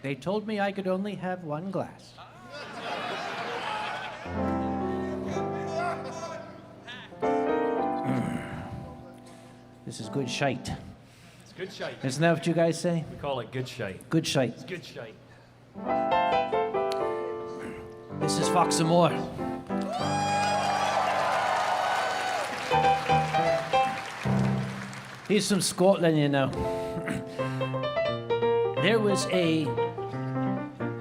They told me I could only have one glass. This is good shite. It's good shite. Isn't that what you guys say? We call it good shite. Good shite. It's good shite. This is Fox some more. He's from Scotland, you know. There was a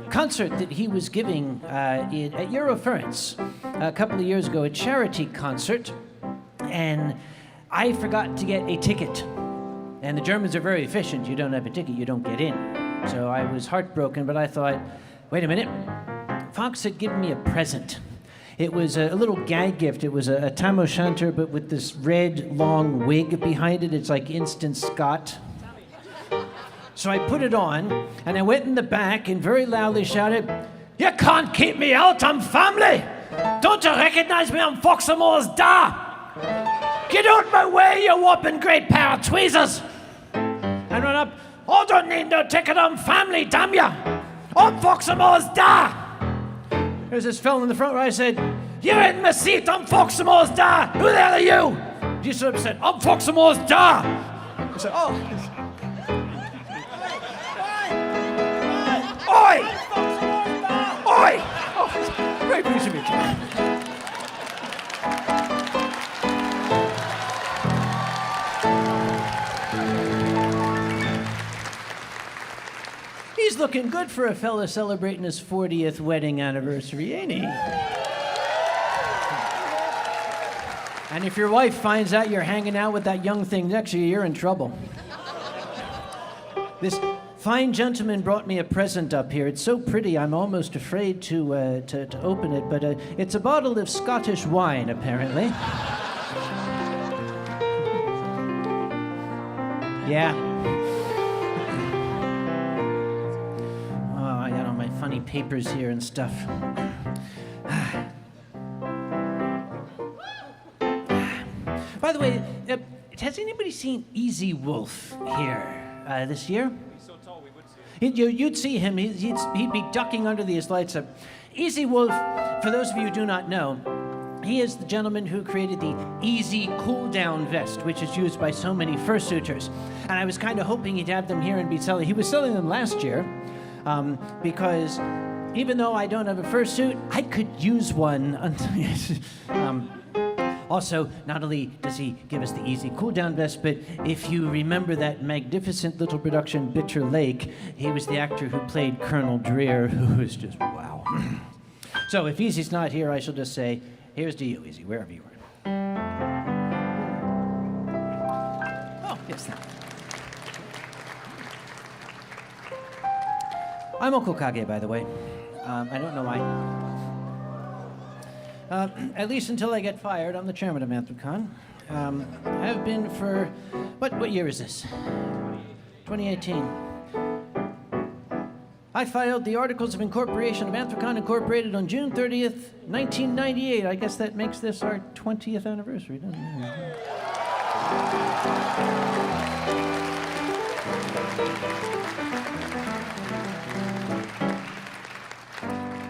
concert that he was giving at Eurofurence a couple of years ago, a charity concert, and I forgot to get a ticket. And the Germans are very efficient. You don't have a ticket, you don't get in. So I was heartbroken, but I thought, wait a minute. Fox had given me a present. It was a little gag gift. It was a tam o' shanter, but with this red, long wig behind it. It's like instant Scott. So I put it on, and I went in the back and very loudly shouted, "You can't keep me out, I'm family! Don't you recognize me, I'm Fox Moore's da! Get out my way, you whopping great pair of tweezers!" And run up, "I don't need no ticket, I'm family, damn ya! I'm Fox Moore's da!" There's this fellow in the front row. I said, "You're in my seat, I'm Fox Moore's da! Who the hell are you?" He stood up and said, "I'm Fox Moore's da!" I said, "Oh." Oi! Oi! Oh, very pleased to meet you. He's looking good for a fella celebrating his 40th wedding anniversary, ain't he? And if your wife finds out you're hanging out with that young thing next to you, you're in trouble. This fine gentleman brought me a present up here. It's so pretty, I'm almost afraid to open it, but it's a bottle of Scottish wine, apparently. Yeah. Oh, I got all my funny papers here and stuff. By the way, has anybody seen Easy Wolf here this year? You'd see him, he'd be ducking under these lights. Easy Wolf, for those of you who do not know, he is the gentleman who created the Easy Cool Down Vest, which is used by so many fursuiters. And I was kind of hoping he'd have them here and be selling. He was selling them last year because even though I don't have a fursuit, I could use one. Also, not only does he give us the Easy Cool Down Vest, but if you remember that magnificent little production, Bitter Lake, he was the actor who played Colonel Dreer, who was just wow. So if Easy's not here, I shall just say, here's to you, Easy, wherever you are. Oh, yes, thank you. I'm Uncle Kage, by the way. I don't know why. At least until I get fired, I'm the chairman of Anthrocon. I have been for, what year is this? 2018. I filed the Articles of Incorporation of Anthrocon Incorporated on June 30th, 1998. I guess that makes this our 20th anniversary, doesn't it?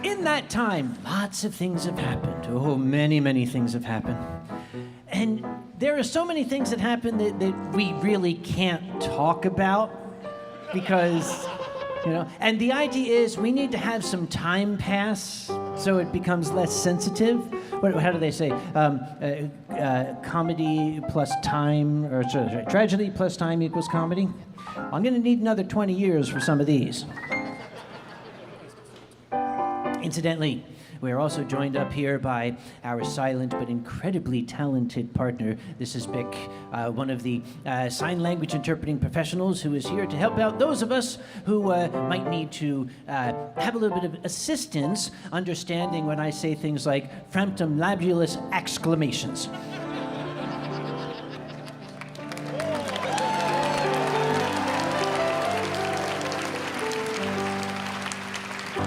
In that time, lots of things have happened. Oh, many, many things have happened. And there are so many things that happen that we really can't talk about because, you know, and the idea is we need to have some time pass so it becomes less sensitive. How do they say? Comedy plus time, or sorry, tragedy plus time equals comedy. I'm going to need another 20 years for some of these. Incidentally, We are also joined up here by our silent but incredibly talented partner. This is Bick, one of the sign language interpreting professionals who is here to help out those of us who might need to have a little bit of assistance understanding when I say things like framptum labulus exclamations.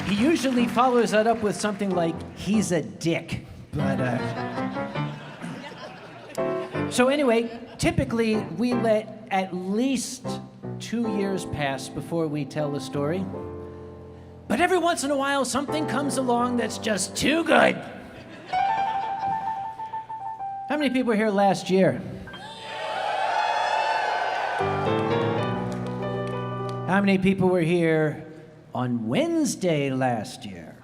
He usually follows that up with something like, he's a dick. But, So anyway, typically we let at least 2 years pass before we tell a story. But every once in a while, something comes along that's just too good. How many people were here last year? How many people were here on Wednesday last year?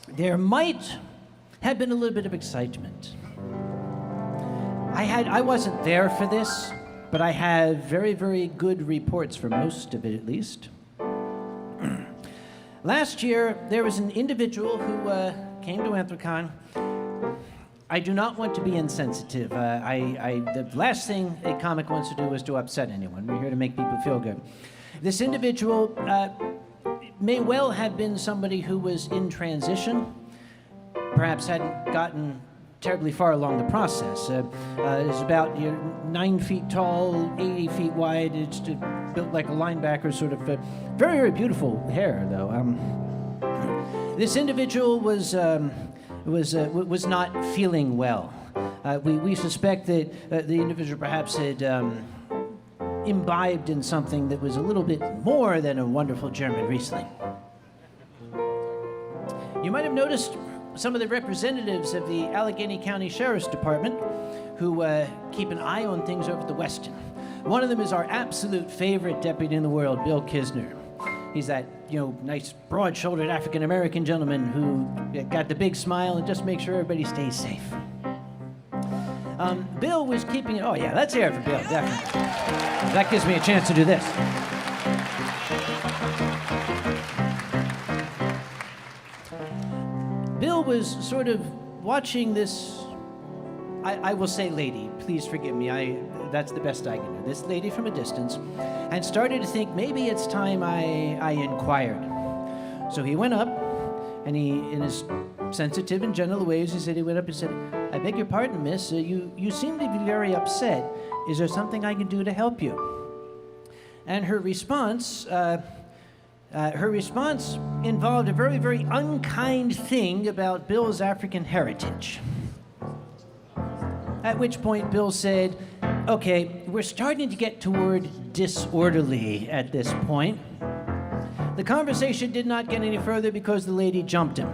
There might have been a little bit of excitement. I wasn't there for this, but I have very, very good reports for most of it, at least. Last year, there was an individual who came to Anthrocon. I do not want to be insensitive. The last thing a comic wants to do is to upset anyone. We're here to make people feel good. This individual may well have been somebody who was in transition, perhaps hadn't gotten terribly far along the process. It's about 9 feet tall, 80 feet wide. It's built like a linebacker, sort of. Very, very beautiful hair, though. This individual was not feeling well. We suspect that the individual perhaps had imbibed in something that was a little bit more than a wonderful German Riesling. You might have noticed some of the representatives of the Allegheny County Sheriff's Department who keep an eye on things over at the Westin. One of them is our absolute favorite deputy in the world, Bill Kisner. He's that, nice, broad-shouldered African-American gentleman who got the big smile and just makes sure everybody stays safe. Bill was keeping it... Oh, yeah, let's hear it for Bill, definitely. That gives me a chance to do this. Bill was sort of watching this... I will say lady, please forgive me. That's the best I can do. This lady from a distance, and started to think maybe it's time I inquired. So he went up, and he, in his sensitive and gentle ways, he went up and said, "I beg your pardon, miss. You seem to be very upset. Is there something I can do to help you?" And her response involved a very, very unkind thing about Bill's African heritage. At which point Bill said, "Okay, we're starting to get toward disorderly at this point." The conversation did not get any further because the lady jumped him.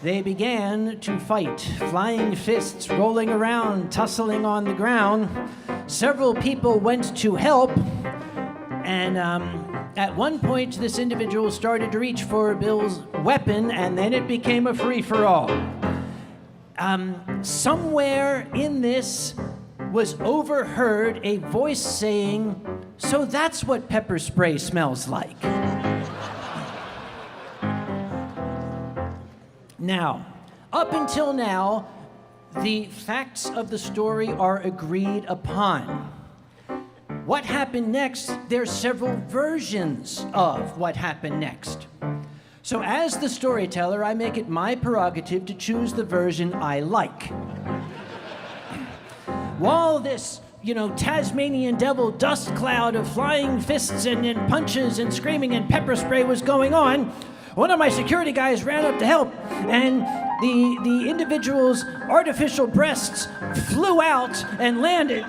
They began to fight, flying fists rolling around, tussling on the ground. Several people went to help, and at one point this individual started to reach for Bill's weapon, and then it became a free-for-all. Somewhere in this was overheard a voice saying, "So that's what pepper spray smells like." Now, up until now, the facts of the story are agreed upon. What happened next, there's several versions of what happened next. So as the storyteller, I make it my prerogative to choose the version I like. While this, Tasmanian devil dust cloud of flying fists and punches and screaming and pepper spray was going on, one of my security guys ran up to help, and the individual's artificial breasts flew out and landed.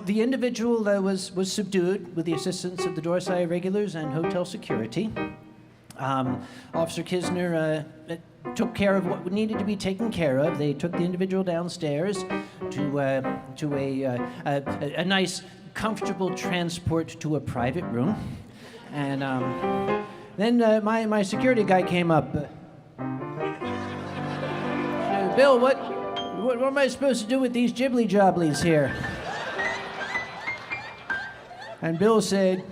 The individual was subdued with the assistance of the Dorsai regulars and hotel security. Officer Kisner took care of what needed to be taken care of. They took the individual downstairs to a nice, comfortable transport to a private room. And then my security guy came up. Bill, what am I supposed to do with these jibbly jobblies here? And Bill said,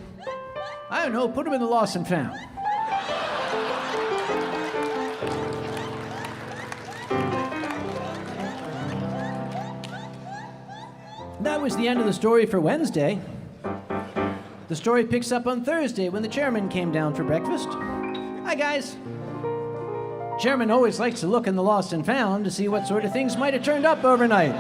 I don't know, put them in the lost and found. That was the end of the story for Wednesday. The story picks up on Thursday when the chairman came down for breakfast. Hi, guys. Chairman always likes to look in the lost and found to see what sort of things might have turned up overnight.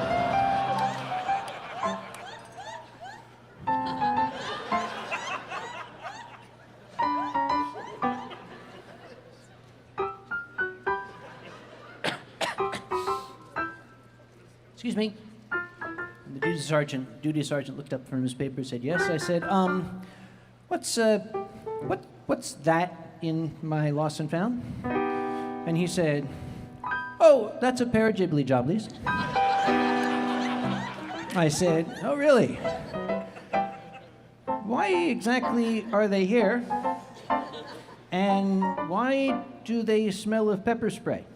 Excuse me. The duty sergeant looked up from his paper and said, yes. I said, what's that in my lost and found? And he said, oh, that's a pair of jibbly jobblies. I said, oh, really? Why exactly are they here? And why do they smell of pepper spray?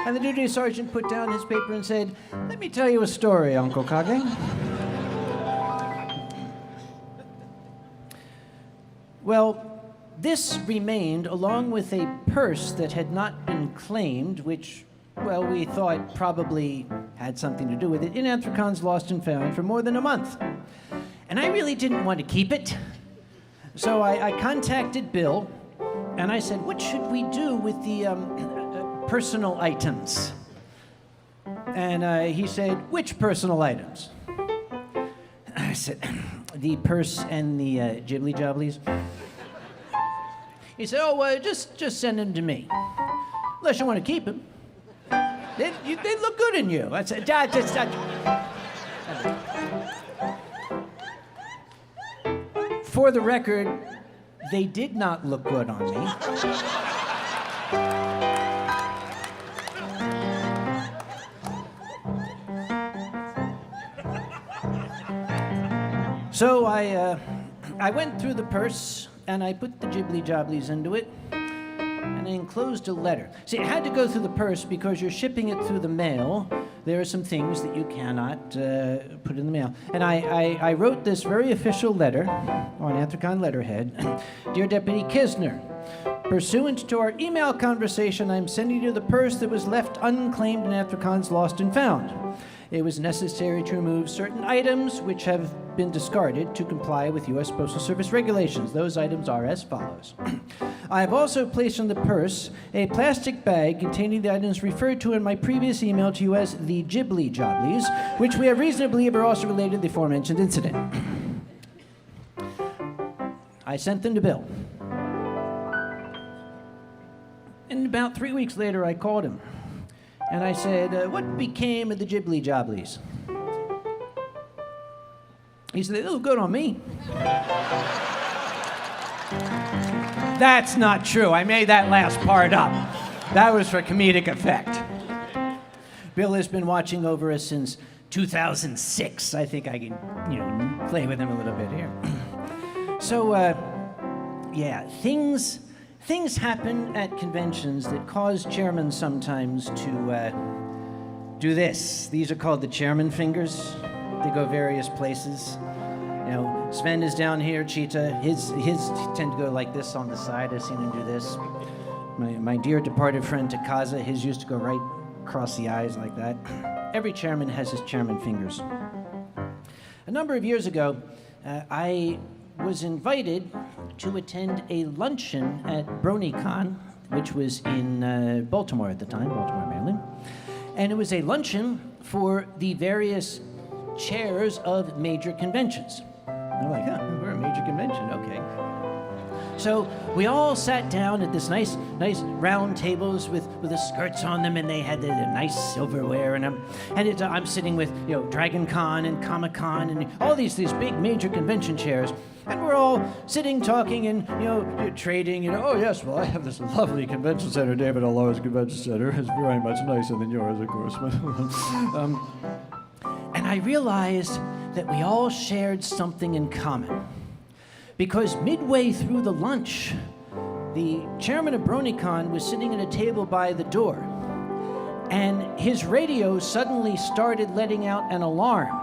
And the duty sergeant put down his paper and said, let me tell you a story, Uncle Kage. Well, this remained along with a purse that had not been claimed, which, well, we thought probably had something to do with it, in Anthrocon's Lost and Found for more than a month. And I really didn't want to keep it. So I contacted Bill, and I said, what should we do with the personal items? And he said, which personal items? I said, the purse and the jibbly jobblies. He said, oh, just send them to me. Unless you want to keep them. They look good in you. I said, For the record, they did not look good on me. So I went through the purse, and I put the jibbly jobblies into it, and I enclosed a letter. See, it had to go through the purse because you're shipping it through the mail. There are some things that you cannot put in the mail. And I wrote this very official letter on Anthrocon letterhead. Dear Deputy Kisner, pursuant to our email conversation, I'm sending you the purse that was left unclaimed in Anthrocon's Lost and Found. It was necessary to remove certain items which have been discarded to comply with U.S. Postal Service regulations. Those items are as follows. I have also placed in the purse a plastic bag containing the items referred to in my previous email to you as the jibbly jobblies, which we have reason to believe are also related to the aforementioned incident. I sent them to Bill. And about 3 weeks later, I called him. And I said, what became of the jibbly jobblies? He said, they look good on me. That's not true. I made that last part up. That was for comedic effect. Bill has been watching over us since 2006. I think I can, play with him a little bit here. So, yeah, things happen at conventions that cause chairmen sometimes to do this. These are called the chairman fingers. They go various places. Sven is down here, Cheetah. His tend to go like this on the side. I've seen him do this. My dear departed friend Takaza, his used to go right across the eyes like that. Every chairman has his chairman fingers. A number of years ago, I was invited to attend a luncheon at BronyCon, which was in Baltimore at the time, Baltimore, Maryland. And it was a luncheon for the various chairs of major conventions. I'm like, we're a major convention, okay. So we all sat down at this nice round tables with the skirts on them, and they had the nice silverware, and I'm sitting with Dragon Con and Comic Con and all these big major convention chairs, and we're all sitting talking and trading. Oh yes, well I have this lovely convention center, David Alloa's convention center. It's very much nicer than yours, of course. And I realized that we all shared something in common. because midway through the lunch, the chairman of BronyCon was sitting at a table by the door, and his radio suddenly started letting out an alarm,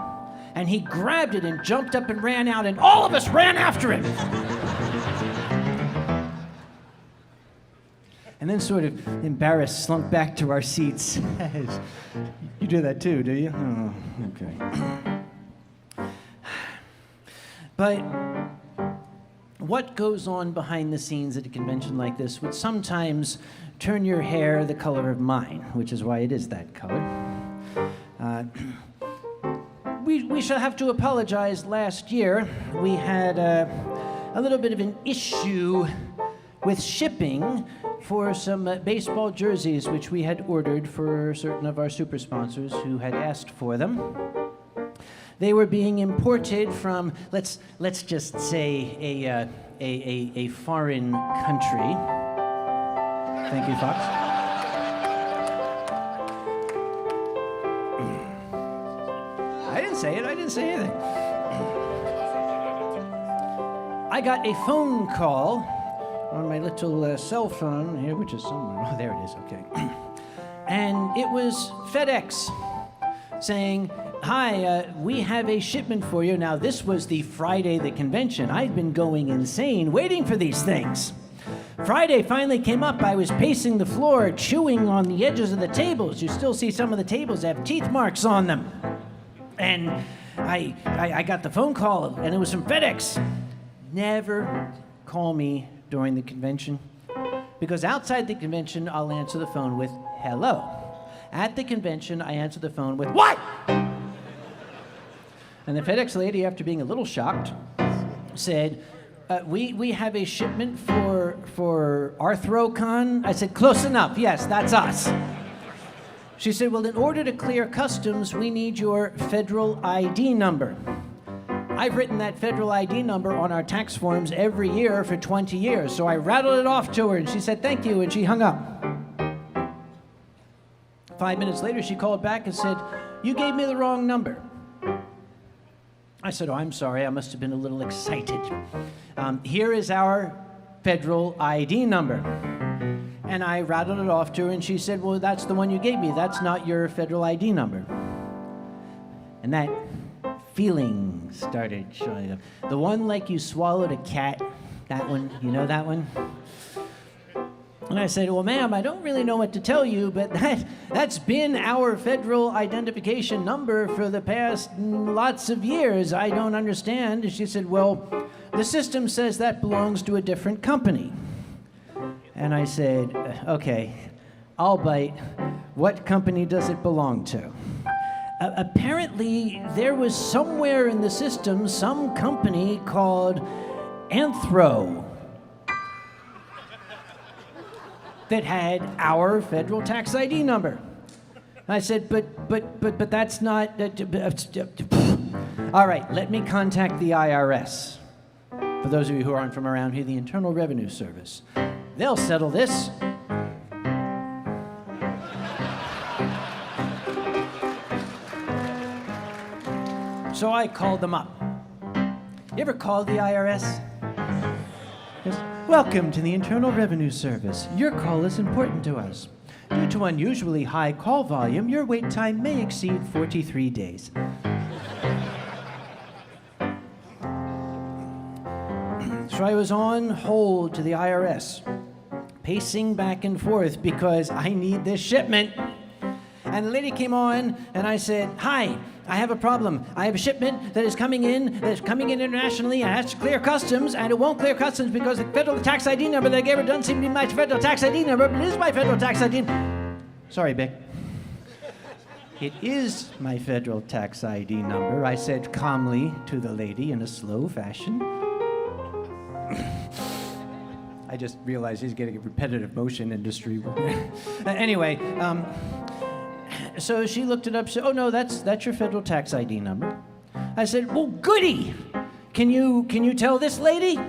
and he grabbed it and jumped up and ran out, and all of us ran after him. And then sort of embarrassed, slunk back to our seats. You do that too, do you? Oh, okay. But what goes on behind the scenes at a convention like this would sometimes turn your hair the color of mine, which is why it is that color. We shall have to apologize. Last year, we had a little bit of an issue with shipping for some baseball jerseys, which we had ordered for certain of our super sponsors who had asked for them. They were being imported from, let's just say, a foreign country. Thank you, Fox. I didn't say it. I didn't say anything. I got a phone call on my little cell phone here, which is somewhere. Oh, there it is. Okay. And it was FedEx saying, "Hi, we have a shipment for you." Now, this was the Friday of the convention. I'd been going insane waiting for these things. Friday finally came up. I was pacing the floor, chewing on the edges of the tables. You still see some of the tables have teeth marks on them. And I got the phone call, and it was from FedEx. Never call me during the convention, because outside the convention, I'll answer the phone with hello. At the convention, I answer the phone with what? And the FedEx lady, after being a little shocked, said, we have a shipment for Anthrocon. I said, close enough. Yes, that's us. She said, well, in order to clear customs, we need your federal ID number. I've written that federal ID number on our tax forms every year for 20 years. So I rattled it off to her, and she said, thank you, and she hung up. 5 minutes later, she called back and said, you gave me the wrong number. I said, oh, I'm sorry, I must have been a little excited. Here is our federal ID number. And I rattled it off to her, and she said, well, that's the one you gave me. That's not your federal ID number. And that feeling started showing up. The one like you swallowed a cat, that one, you know that one? And I said, well, ma'am, I don't really know what to tell you, but that's been our federal identification number for the past lots of years. I don't understand. And she said, well, the system says that belongs to a different company. And I said, okay, I'll bite. What company does it belong to? Apparently, there was somewhere in the system some company called Anthro that had our federal tax ID number. I said, but that's not... All right, let me contact the IRS. For those of you who aren't from around here, the Internal Revenue Service. They'll settle this. So I called them up. You ever called the IRS? Yes. Welcome to the Internal Revenue Service. Your call is important to us. Due to unusually high call volume, your wait time may exceed 43 days. So I was on hold to the IRS, pacing back and forth because I need this shipment. And the lady came on, and I said, hi, I have a problem. I have a shipment that is coming in internationally, and it has to clear customs, and it won't clear customs because the federal tax ID number that I gave her doesn't seem to be my federal tax ID number, but it is my federal tax ID. Sorry, Beck. It is my federal tax ID number, I said calmly to the lady in a slow fashion. I just realized he's getting a repetitive motion industry. Anyway, so she looked it up. She said, "Oh no, that's your federal tax ID number." I said, "Well, goody. Can you tell this lady?"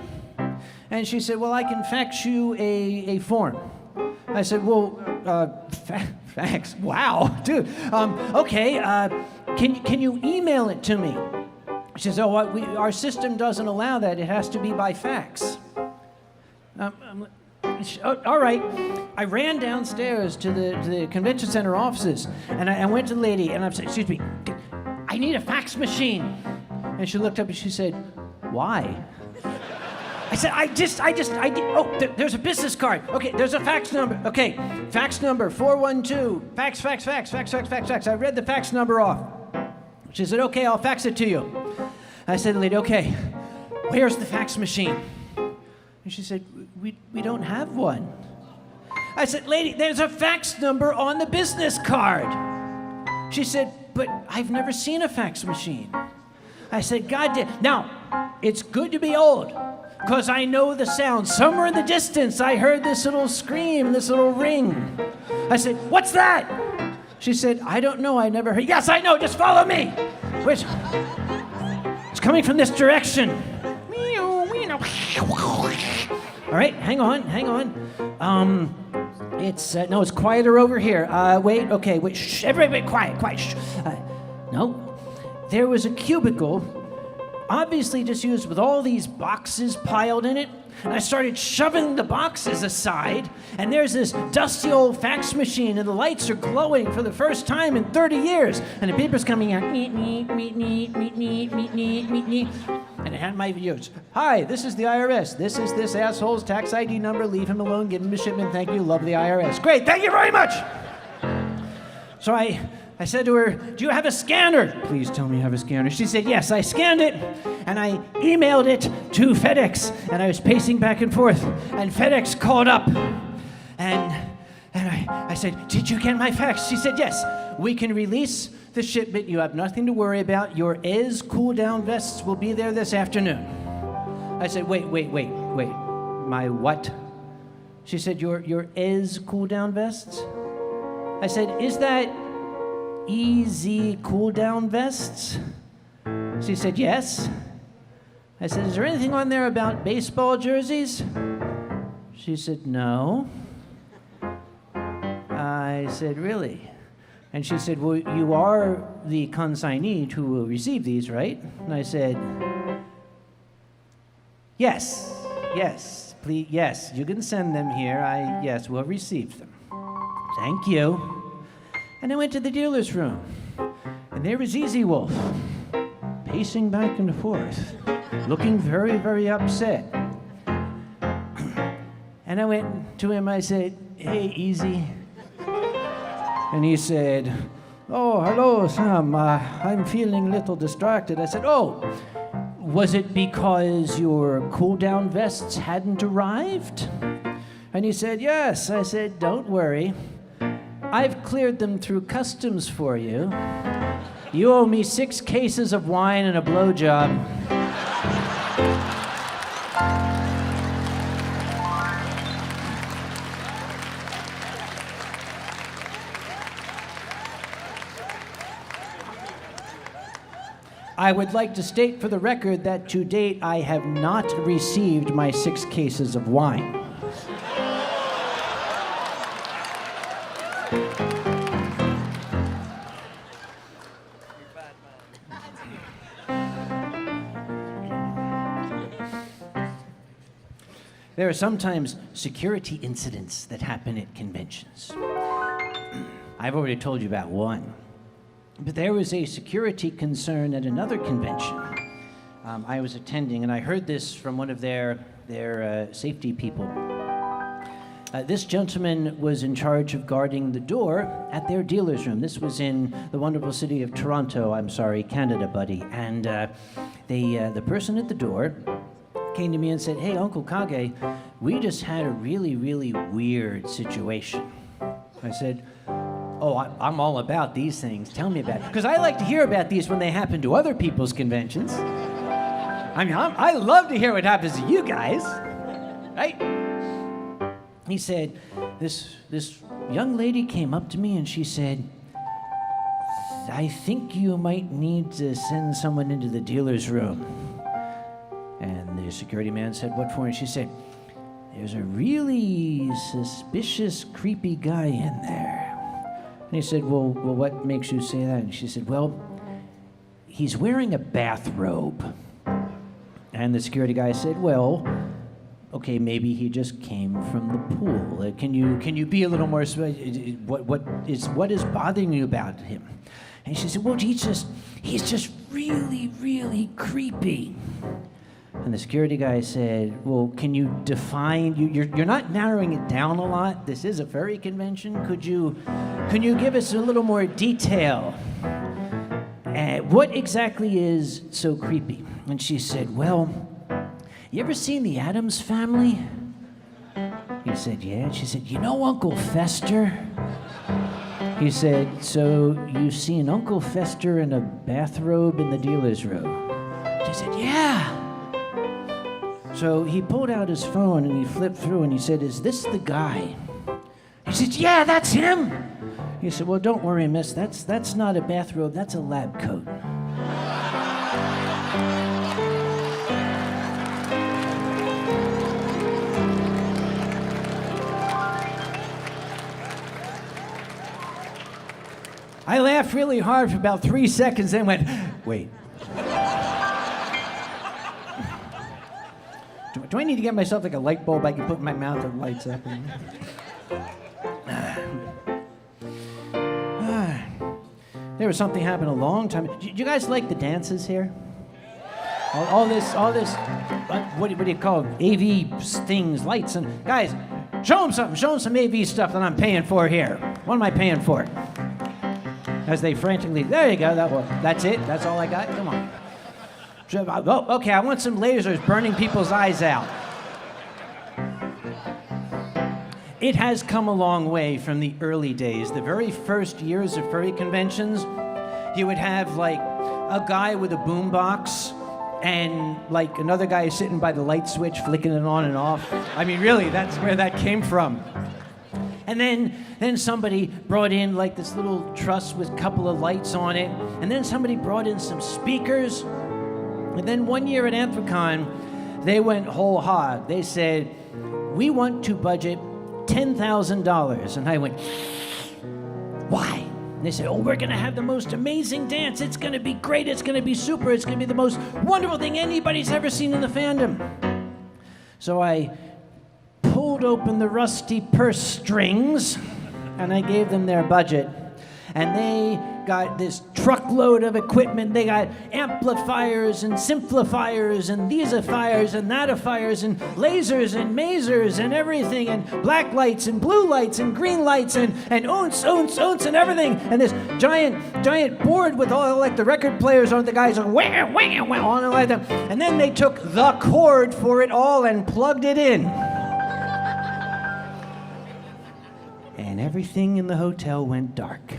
And she said, "Well, I can fax you a form." I said, "Well, fax? Wow, dude. Okay. Can you email it to me?" She says, oh, our system doesn't allow that. It has to be by fax. All right. I ran downstairs to the convention center offices, and I went to the lady, and I said, excuse me, I need a fax machine. And she looked up and she said, why? I said, there's a business card. Okay, there's a fax number. Okay, fax number 412, fax. I read the fax number off. She said, okay, I'll fax it to you. I said to the lady, okay, where's the fax machine? And she said, we don't have one. I said, lady, there's a fax number on the business card. She said, but I've never seen a fax machine. I said, God damn. Now, it's good to be old, because I know the sound. Somewhere in the distance, I heard this little scream, this little ring. I said, what's that? She said, I don't know, I never heard. Yes, I know, just follow me. Which, it's coming from this direction. All right, hang on. It's quieter over here. Wait, shh, everybody quiet, shh. No, there was a cubicle, obviously just used with all these boxes piled in it, and I started shoving the boxes aside, and there's this dusty old fax machine, and the lights are glowing for the first time in 30 years, and the paper's coming out, and it had my views. Hi, this is the IRS. This is this asshole's tax ID number. Leave him alone. Give him a shipment. Thank you. Love the IRS. Great. Thank you very much. So I said to her, do you have a scanner? Please tell me you have a scanner. She said, yes. I scanned it, and I emailed it to FedEx, and I was pacing back and forth, and FedEx called up, and I said, did you get my fax? She said, yes. We can release the shipment. You have nothing to worry about. Your cool-down vests will be there this afternoon. I said, wait. My what? She said, your cool-down vests? I said, is that easy cool-down vests? She said, yes. I said, is there anything on there about baseball jerseys? She said, no. I said, really? And she said, well, you are the consignee who will receive these, right? And I said, yes, please, yes, you can send them here. Yes, we'll receive them. Thank you. And I went to the dealer's room, and there was Easy Wolf, pacing back and forth, looking very, very upset. And I went to him, I said, hey, Easy. And he said, oh, hello, Sam. I'm feeling a little distracted. I said, oh, was it because your cool-down vests hadn't arrived? And he said, yes. I said, don't worry. I've cleared them through customs for you. You owe me 6 cases of wine and a blowjob. I would like to state for the record that to date I have not received my 6 cases of wine. There are sometimes security incidents that happen at conventions. I've already told you about one. But there was a security concern at another convention I was attending, and I heard this from one of their safety people. This gentleman was in charge of guarding the door at their dealer's room. This was in the wonderful city of Toronto, Canada, buddy. And the person at the door came to me and said, hey, Uncle Kage, we just had a really, really weird situation. I said, oh, I'm all about these things. Tell me about it. Because I like to hear about these when they happen to other people's conventions. I mean, I love to hear what happens to you guys, right? He said, this young lady came up to me and she said, I think you might need to send someone into the dealer's room. And the security man said, what for? And she said, there's a really suspicious, creepy guy in there. And he said, well, what makes you say that? And she said, well, he's wearing a bathrobe. And the security guy said, well, okay, maybe he just came from the pool. Can you be a little more, what is bothering you about him? And she said, well, he's just really, really creepy. And the security guy said, well, can you define, you're not narrowing it down a lot. This is a furry convention. Can you give us a little more detail? What exactly is so creepy? And she said, well, you ever seen the Addams Family? He said, yeah. She said, you know Uncle Fester? He said, so you've seen Uncle Fester in a bathrobe in the dealer's room? She said, yeah. So he pulled out his phone and he flipped through and he said, is this the guy? He said, yeah, that's him. He said, well, don't worry, miss. That's not a bathrobe, that's a lab coat. I laughed really hard for about 3 seconds, then went, wait. Do I need to get myself like a light bulb I can put in my mouth that lights up? There was something happened a long time. Do you guys like the dances here? All this, what do you call it? AV things, lights, and guys, show them something. Show them some AV stuff that I'm paying for here. What am I paying for? As they frantically, there you go, that's it, that's all I got, come on. Oh, okay, I want some lasers burning people's eyes out. It has come a long way from the early days. The very first years of furry conventions, you would have like a guy with a boombox and like another guy sitting by the light switch flicking it on and off. I mean, really, that's where that came from. And then somebody brought in like this little truss with a couple of lights on it. And then somebody brought in some speakers. And then one year at Anthrocon, they went whole hog. They said, we want to budget $10,000. And I went, why? And they said, oh, we're going to have the most amazing dance. It's going to be great. It's going to be super. It's going to be the most wonderful thing anybody's ever seen in the fandom. So I pulled open the rusty purse strings, and I gave them their budget. And they got this truckload of equipment. They got amplifiers and simplifiers and these-ifiers and that-ifiers and lasers and masers and everything and black lights and blue lights and green lights and ounce and everything. And this giant board with all like the record players on it. The guys are wah, wah, wah, on it like that. And then they took the cord for it all and plugged it in. And everything in the hotel went dark.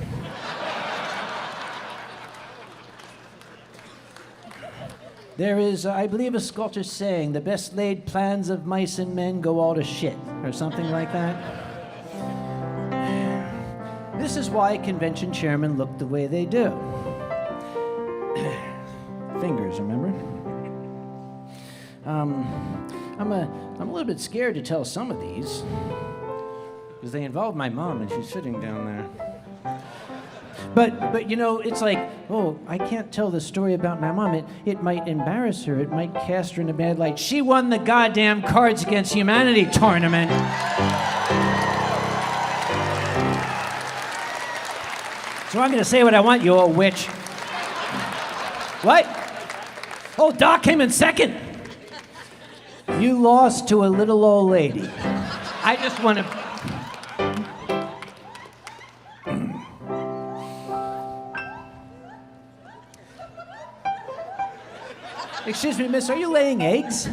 There is, I believe, a sculpture saying, the best laid plans of mice and men go all to shit, or something like that. This is why convention chairmen look the way they do. Fingers, remember? I'm a little bit scared to tell some of these, because they involve my mom, and she's sitting down there. But you know, it's like, oh, I can't tell the story about my mom. It might embarrass her. It might cast her in a bad light. She won the goddamn Cards Against Humanity tournament. So I'm going to say what I want, you old witch. What? Oh, Doc came in second. You lost to a little old lady. I just want to... Excuse me, miss, are you laying eggs?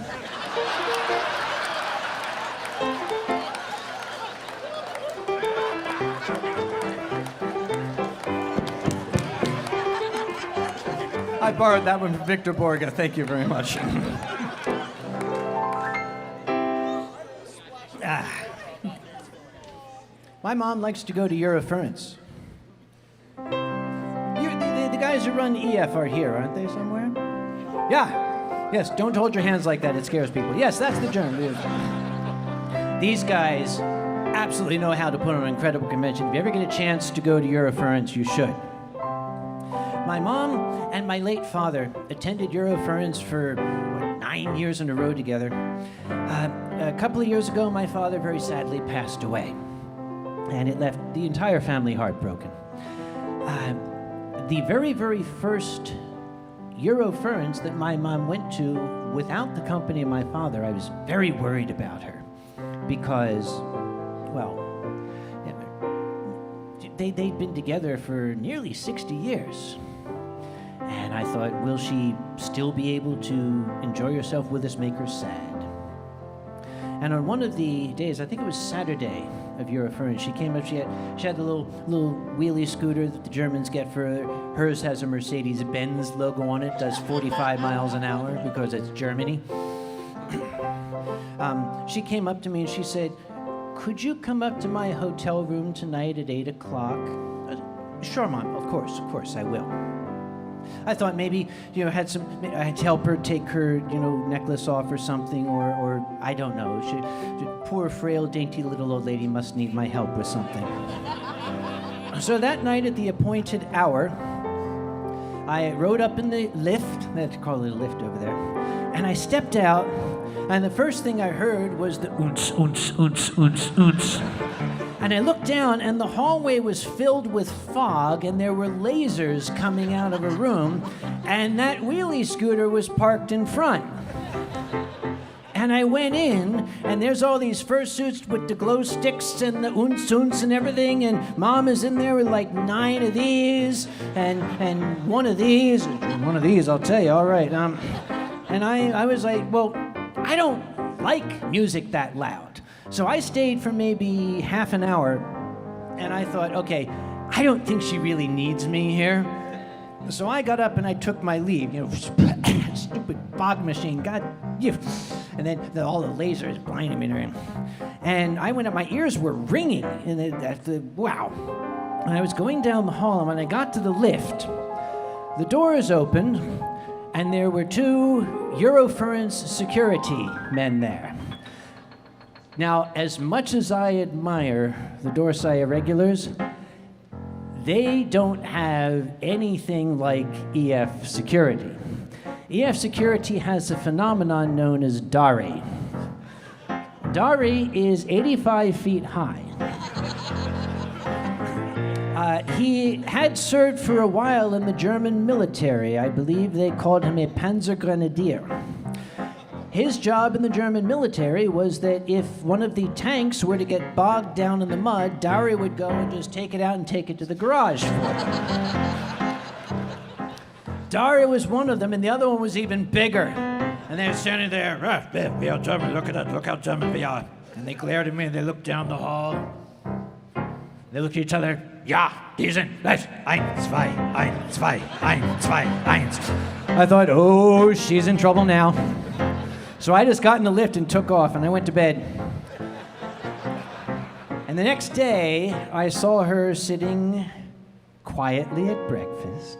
I borrowed that one from Victor Borga. Thank you very much. My mom likes to go to Eurofurence. The guys who run EF are here, aren't they, somewhere? Yeah. Yes, don't hold your hands like that. It scares people. Yes, that's the germ. These guys absolutely know how to put on an incredible convention. If you ever get a chance to go to Eurofurence, you should. My mom and my late father attended Eurofurence for 9 years in a row together. A couple of years ago, my father very sadly passed away, and it left the entire family heartbroken. The very, very first Eurofurence that my mom went to without the company of my father, I was very worried about her because, well, they'd been together for nearly 60 years. And I thought, will she still be able to enjoy herself with us, make her sad? And on one of the days, I think it was Saturday of Eurofurence, she came up, she had the little wheelie scooter that the Germans get for her. Hers has a Mercedes-Benz logo on it, does 45 miles an hour because it's Germany. She came up to me and she said, "Could you come up to my hotel room tonight at 8 o'clock? Sure, Mom, of course, I will. I thought maybe, I'd help her take her, necklace off or something, or I don't know. She, poor, frail, dainty little old lady must need my help with something. So that night at the appointed hour, I rode up in the lift, they call it a lift over there, and I stepped out, and the first thing I heard was the oonts, oonts, oonts, oonts, oonts. And I looked down, and the hallway was filled with fog, and there were lasers coming out of a room, and that wheelie scooter was parked in front. And I went in, and there's all these fursuits with the glow sticks and the oonts and everything, and Mom is in there with like 9 of these, and one of these, I'll tell you, all right. And I was like, well, I don't like music that loud. So I stayed for maybe half an hour, and I thought, okay, I don't think she really needs me here. So I got up and I took my leave, stupid fog machine, God, and then all the lasers blinding me. And I went up, my ears were ringing, and wow. And I was going down the hall, and when I got to the lift, the doors opened, and there were 2 Eurofurence security men there. Now, as much as I admire the Dorsai Irregulars, they don't have anything like EF security. EF security has a phenomenon known as Dari. Dari is 85 feet high. He had served for a while in the German military. I believe they called him a Panzergrenadier. His job in the German military was that if one of the tanks were to get bogged down in the mud, Dari would go and just take it out and take it to the garage for him. Dari was one of them, and the other one was even bigger. And they were standing there, we are German, look at that, look how German we are. And they glared at me, and they looked down the hall. They looked at each other. Ja, die sind gleich. 1, 2, 1, 2, 1, 2, 1. I thought, oh, she's in trouble now. So I just got in the lift and took off, and I went to bed. And the next day, I saw her sitting quietly at breakfast.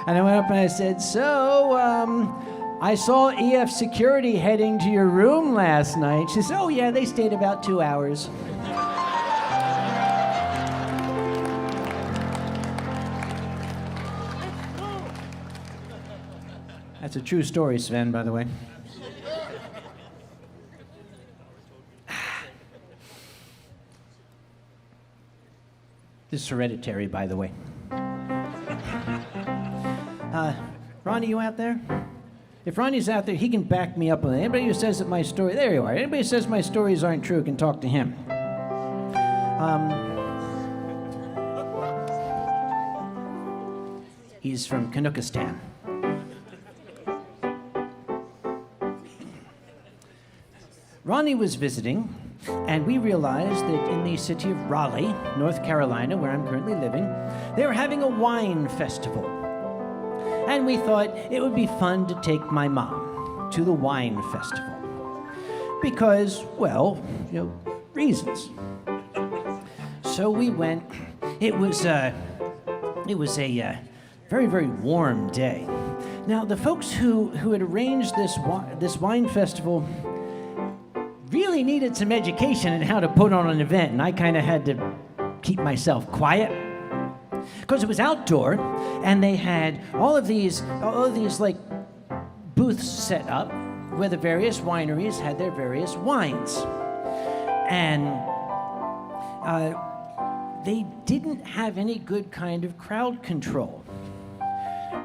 And I went up and I said, so, I saw EF security heading to your room last night. She said, oh yeah, they stayed about 2 hours. That's a true story, Sven, by the way. This is hereditary, by the way. Ronnie, you out there? If Ronnie's out there, he can back me up on it. Anybody who says that my story... There you are. Anybody who says my stories aren't true can talk to him. He's from Kanukistan. Ronnie was visiting, and we realized that in the city of Raleigh, North Carolina, where I'm currently living, they were having a wine festival. And we thought it would be fun to take my mom to the wine festival. Because, well, reasons. So we went. It was a very, very warm day. Now, the folks who had arranged this wine festival really needed some education in how to put on an event, and I kind of had to keep myself quiet. because it was outdoor, and they had all of these like booths set up where the various wineries had their various wines. And they didn't have any good kind of crowd control.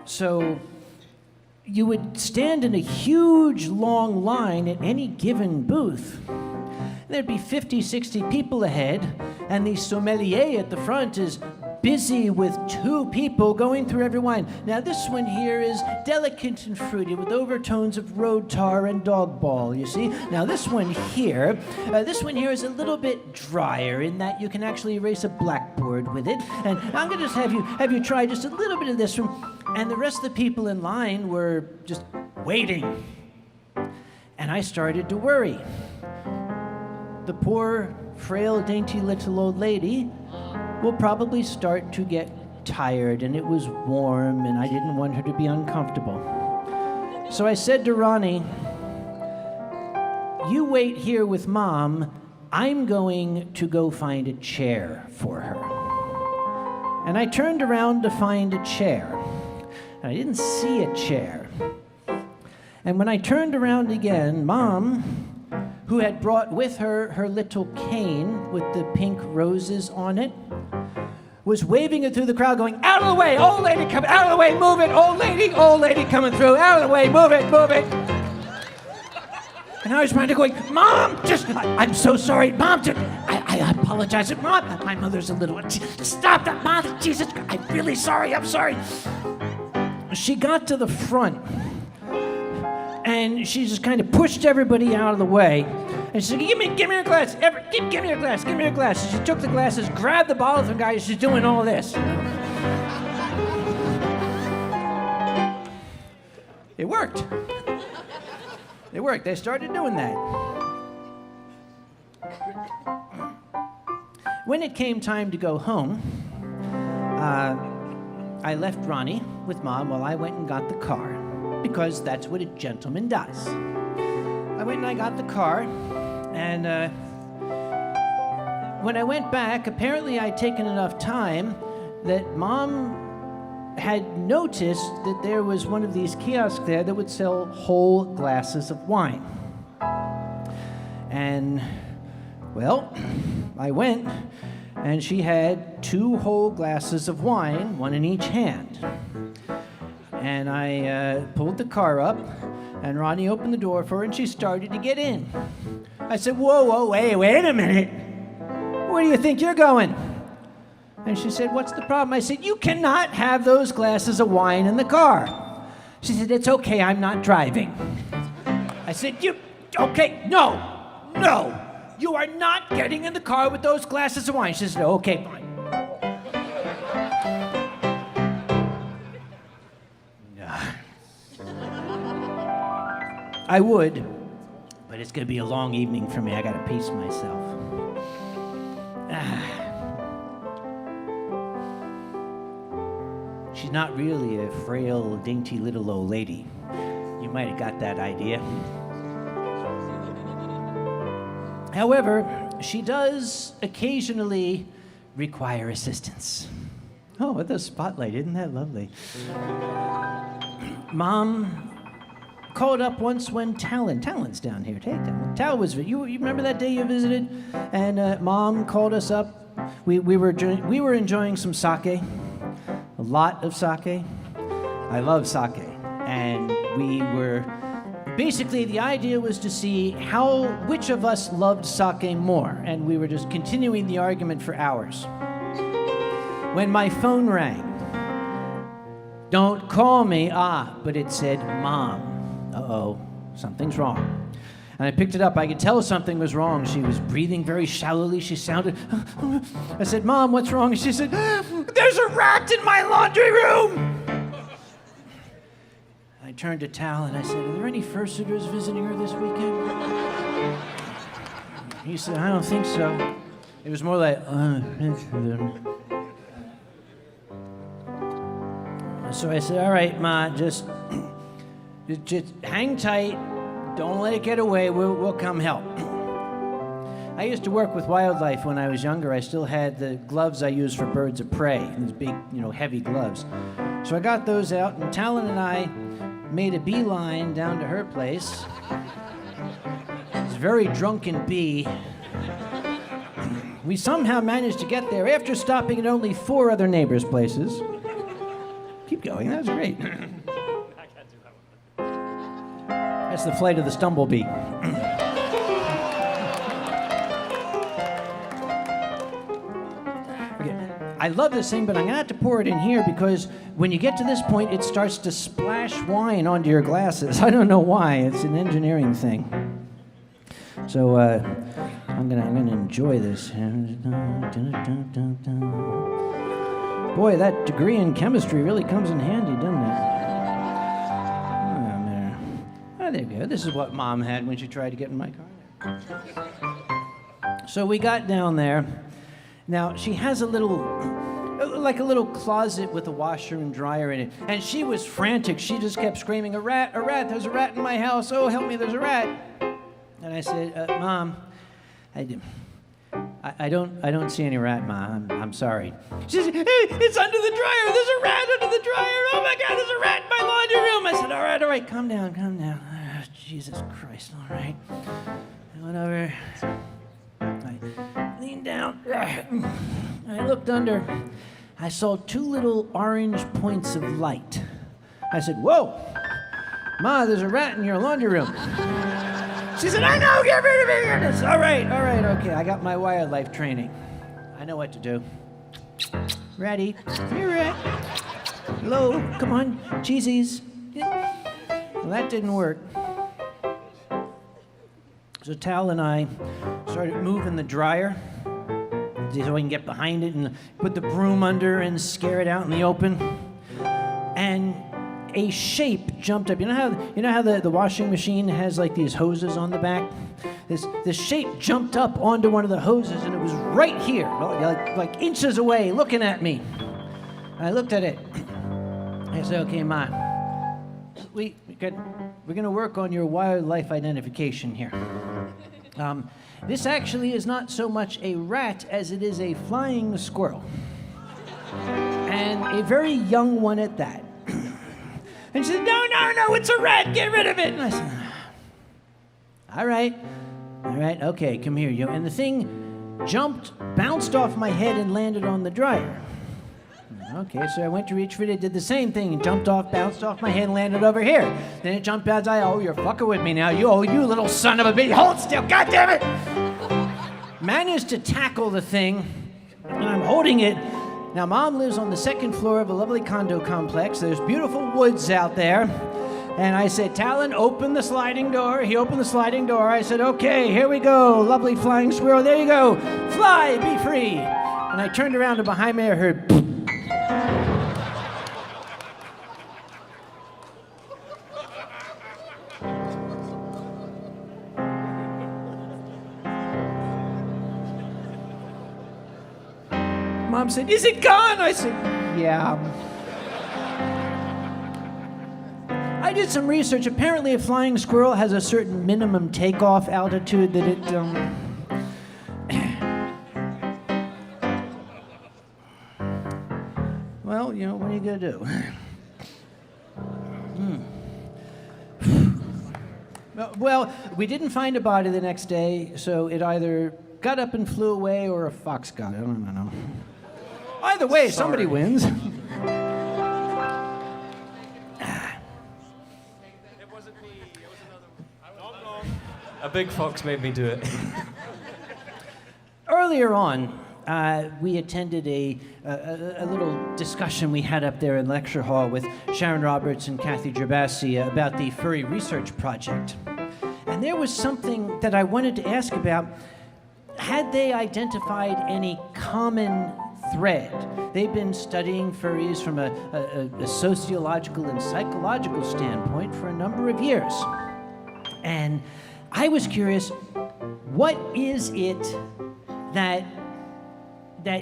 So you would stand in a huge long line at any given booth. There'd be 50, 60 people ahead, and the sommelier at the front is busy with 2 people going through every wine. Now this one here is delicate and fruity with overtones of road tar and dog ball, you see. Now this one here is a little bit drier in that you can actually erase a blackboard with it. And I'm gonna just have you try just a little bit of this from, and the rest of the people in line were just waiting. And I started to worry. The poor, frail, dainty little old lady will probably start to get tired, and it was warm, and I didn't want her to be uncomfortable. So I said to Ronnie, you wait here with Mom. I'm going to go find a chair for her. And I turned around to find a chair. And I didn't see a chair. And when I turned around again, Mom, who had brought with her her little cane with the pink roses on it, was waving it through the crowd going, out of the way, old lady coming, out of the way, move it, old lady coming through, out of the way, move it. And I was trying to go, Mom, I'm so sorry, Mom, I apologize, Mom, my mother's a little, stop that, Mom, Jesus, I'm really sorry, I'm sorry. She got to the front, and she just kind of pushed everybody out of the way. And she said, give me your glass. Give me your glass. She took the glasses, grabbed the bottle from the guy. She's doing all this. It worked. They started doing that. When it came time to go home, I left Ronnie with Mom while I went and got the car, because that's what a gentleman does. I went and I got the car, and when I went back, apparently I'd taken enough time that Mom had noticed that there was one of these kiosks there that would sell whole glasses of wine. And, well, I went, and she had 2 whole glasses of wine, one in each hand. And I pulled the car up, and Ronnie opened the door for her, and she started to get in. I said, whoa, wait a minute. Where do you think you're going? And she said, what's the problem? I said, you cannot have those glasses of wine in the car. She said, it's okay, I'm not driving. I said, no, you are not getting in the car with those glasses of wine. She said, okay, fine. I would, but it's going to be a long evening for me. I got to pace myself. She's not really a frail, dainty little old lady. You might have got that idea. However, she does occasionally require assistance. Oh, with a spotlight, isn't that lovely? Mom called up once when Talon's down here. Hey, Tal was, you remember that day you visited? And Mom called us up. We were enjoying some sake, a lot of sake. I love sake. And we were, basically the idea was to see which of us loved sake more. And we were just continuing the argument for hours. When my phone rang, don't call me, but it said, Mom. Uh-oh, something's wrong. And I picked it up. I could tell something was wrong. She was breathing very shallowly. She sounded... I said, Mom, what's wrong? And she said, there's a rat in my laundry room! I turned to Tal and I said, are there any fursuiters visiting her this weekend? He said, I don't think so. It was more like, So I said, all right, Ma, just hang tight. Don't let it get away. We'll come help. I used to work with wildlife when I was younger. I still had the gloves I used for birds of prey, these big, heavy gloves. So I got those out, and Talon and I made a beeline down to her place. This very drunken bee. We somehow managed to get there after stopping at only 4 other neighbors' places. Keep going, that was great. That's the flight of the stumblebee. I love this thing, but I'm gonna have to pour it in here because when you get to this point, it starts to splash wine onto your glasses. I don't know why. It's an engineering thing. So I'm gonna enjoy this. Boy, that degree in chemistry really comes in handy, doesn't it? Oh, there we go. This is what Mom had when she tried to get in my car. So we got down there. Now, she has a little closet with a washer and dryer in it. And she was frantic. She just kept screaming, a rat, there's a rat in my house. Oh, help me, there's a rat. And I said, Mom, I don't see any rat, Mom. I'm sorry. She said, hey, it's under the dryer. There's a rat under the dryer. Oh, my God, there's a rat in my laundry room. I said, all right, calm down. Oh, Jesus Christ, all right. I went over. I leaned down. I looked under. I saw 2 little orange points of light. I said, whoa, Ma, there's a rat in your laundry room. She said, I know, get rid of it. I said, all right, okay, I got my wildlife training. I know what to do. Ready? Here, rat. Hello, come on, cheesies. Well, that didn't work. So Tal and I started moving the dryer so we can get behind it and put the broom under and scare it out in the open. And a shape jumped up. You know how the washing machine has like these hoses on the back? This shape jumped up onto one of the hoses, and it was right here, like inches away, looking at me. And I looked at it. I said, okay, Ma, we're going to work on your wildlife identification here. This actually is not so much a rat as it is a flying squirrel. And a very young one at that. And she said, no, it's a rat, get rid of it. And I said, all right, okay, come here. And the thing bounced off my head and landed on the dryer. Okay, so I went to reach for it, it did the same thing. It jumped off, bounced off my head, and landed over here. Then it jumped out, you're fucking with me now. You little son of a bitch, hold still, God damn it! Managed to tackle the thing, and I'm holding it. Now, Mom lives on the 2nd floor of a lovely condo complex. There's beautiful woods out there. And I said, Talon, open the sliding door. He opened the sliding door. I said, okay, here we go. Lovely flying squirrel, there you go. Fly, be free. And I turned around, and behind me I heard, Mom said, is it gone? I said, yeah. I did some research. Apparently a flying squirrel has a certain minimum takeoff altitude that it, well, what are you gonna do? Well, we didn't find a body the next day, so it either got up and flew away or a fox got it. I don't know. Either way, somebody wins. It wasn't me. It was another one. A big fox made me do it. Earlier on, we attended a little discussion we had up there in lecture hall with Sharon Roberts and Kathy Gerbasi about the Furry Research Project. And there was something that I wanted to ask about. Had they identified any common thread? They've been studying furries from a sociological and psychological standpoint for a number of years. And I was curious, what is it that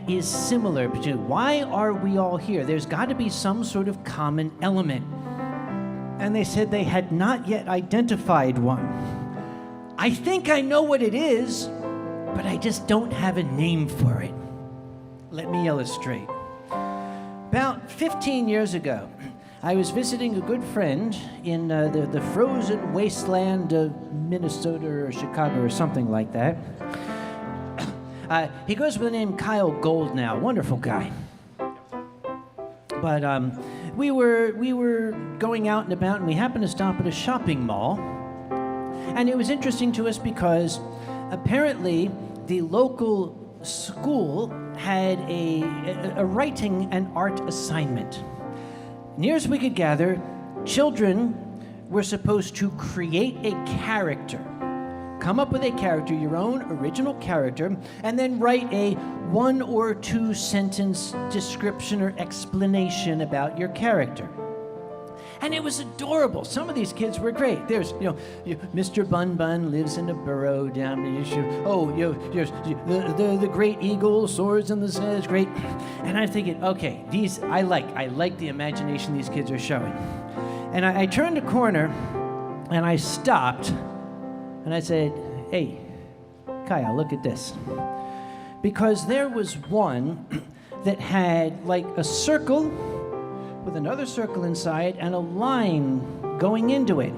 is similar between, why are we all here? There's got to be some sort of common element. And they said they had not yet identified one. I think I know what it is. but I just don't have a name for it. Let me illustrate. About 15 years ago, I was visiting a good friend in the frozen wasteland of Minnesota or Chicago or something like that. He goes by the name Kyle Gold now, wonderful guy. But we were going out and about, and we happened to stop at a shopping mall. And it was interesting to us because apparently the local school had a writing and art assignment. Near as we could gather, children were supposed to create a character. Come up with a character, your own original character, and then write a 1 or 2 sentence description or explanation about your character. And it was adorable. Some of these kids were great. There's, Mr. Bun Bun lives in a burrow down the issue. The great eagle soars in the sky. It's great. And I'm thinking, okay, these I like the imagination these kids are showing. And I turned a corner, and I stopped, and I said, hey, Kyle, look at this. Because there was one that had like a circle with another circle inside and a line going into it.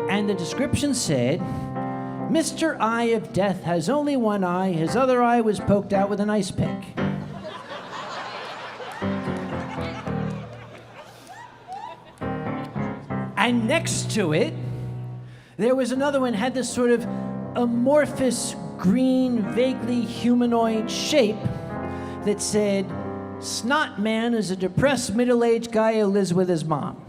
And the description said, Mr. Eye of Death has only one eye, his other eye was poked out with an ice pick. And next to it, there was another one, had this sort of amorphous, green, vaguely humanoid shape that said, Snot Man is a depressed middle-aged guy who lives with his mom.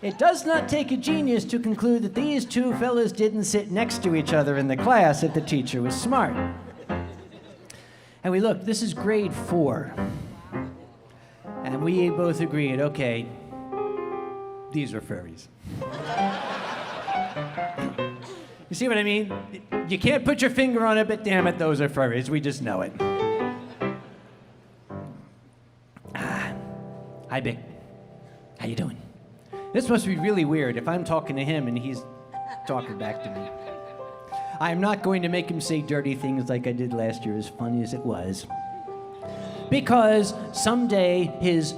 It does not take a genius to conclude that these two fellas didn't sit next to each other in the class if the teacher was smart. And we looked, this is grade 4. And we both agreed, okay, these are furries. You see what I mean? You can't put your finger on it, but damn it, those are furries. We just know it. Hi, Big. How you doing? This must be really weird if I'm talking to him and he's talking back to me. I'm not going to make him say dirty things like I did last year, as funny as it was. Because someday his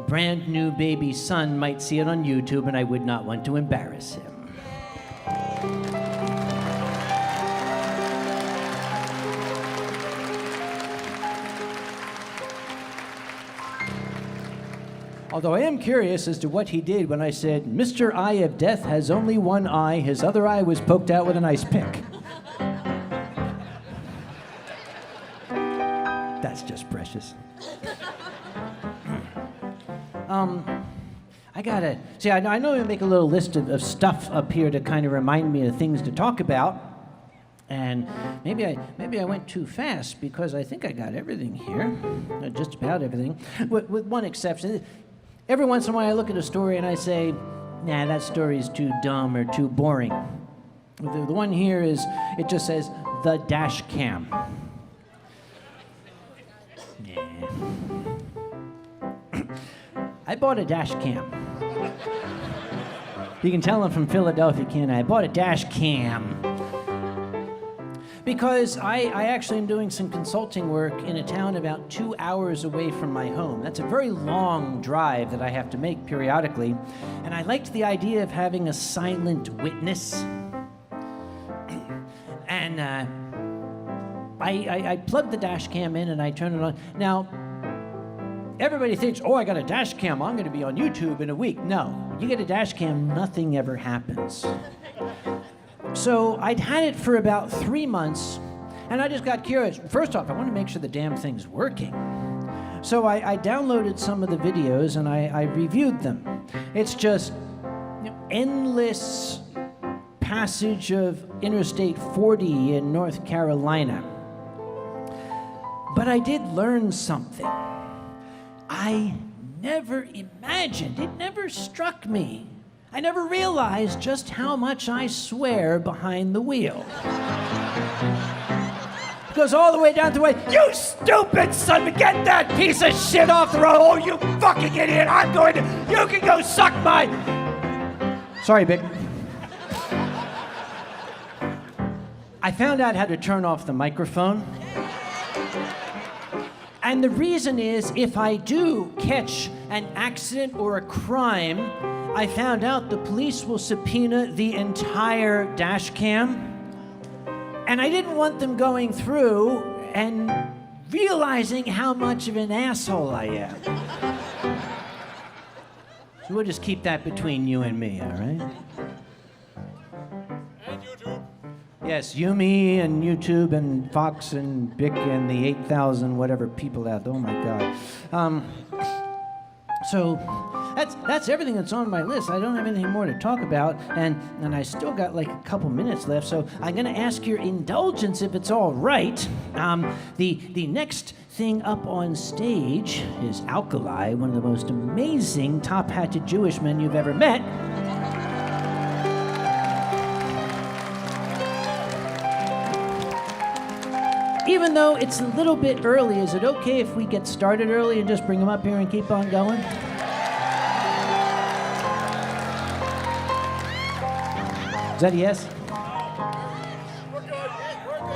brand new baby son might see it on YouTube and I would not want to embarrass him. Although I am curious as to what he did when I said, Mr. Eye of Death has only one eye, his other eye was poked out with an ice pick. That's just precious. I know we make a little list of stuff up here to kind of remind me of things to talk about. And maybe I went too fast because I think I got everything here, just about everything, with one exception. Every once in a while I look at a story and I say, nah, that story's too dumb or too boring. The one here is, it just says, the dash cam. Yeah. I bought a dash cam. You can tell I'm from Philadelphia, can't I? I bought a dash cam. Because I actually am doing some consulting work in a town about 2 hours away from my home. That's a very long drive that I have to make periodically. And I liked the idea of having a silent witness. And I plugged the dash cam in and I turned it on. Now, everybody thinks, oh, I got a dash cam, I'm going to be on YouTube in a week. No, you get a dash cam, nothing ever happens. So I'd had it for about 3 months, and I just got curious. First off, I want to make sure the damn thing's working. So I downloaded some of the videos, and I reviewed them. It's just endless passage of Interstate 40 in North Carolina. But I did learn something. I never imagined, it never struck me. I never realized just how much I swear behind the wheel. It goes all the way down to the way, you stupid son, get that piece of shit off the road. Oh, you fucking idiot, you can go suck my... Sorry, Vic. I found out how to turn off the microphone. And the reason is, if I do catch an accident or a crime, I found out the police will subpoena the entire dash cam. And I didn't want them going through and realizing how much of an asshole I am. So we'll just keep that between you and me, all right? And YouTube. Yes, you, me, and YouTube, and Fox, and Bic, and the 8,000 whatever people out there. Oh my God. So that's everything that's on my list. I don't have anything more to talk about, and I still got like a couple minutes left. So I'm gonna ask your indulgence if it's all right. The next thing up on stage is Alkali, one of the most amazing top-hatted Jewish men you've ever met. Even though it's a little bit early, is it okay if we get started early and just bring him up here and keep on going? Is that a yes?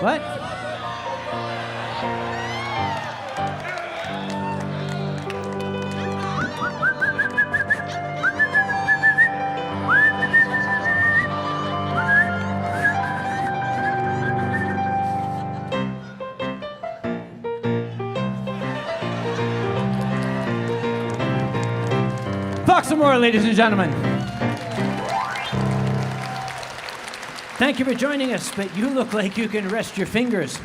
What? Talk some more, ladies and gentlemen. Thank you for joining us, but you look like you can rest your fingers.